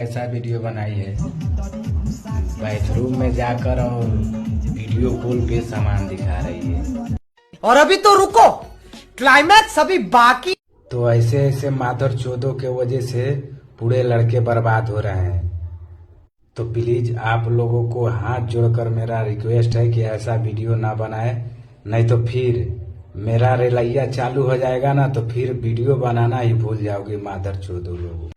ऐसा वीडियो बनाई है, बाथरूम में जाकर और वीडियो कॉल पे सामान दिखा रही है। और अभी तो रुको, क्लाइमैक्स अभी बाकी। तो ऐसे ऐसे माधर चौधो के वजह से पूरे लड़के बर्बाद हो रहे हैं। तो प्लीज आप लोगों को हाथ जोड़कर मेरा रिक्वेस्ट है कि ऐसा वीडियो ना बनाए, नहीं तो फिर मेरा रेलैया चालू हो जाएगा ना, तो फिर वीडियो बनाना ही भूल जाओगे माधर चौधो लोग।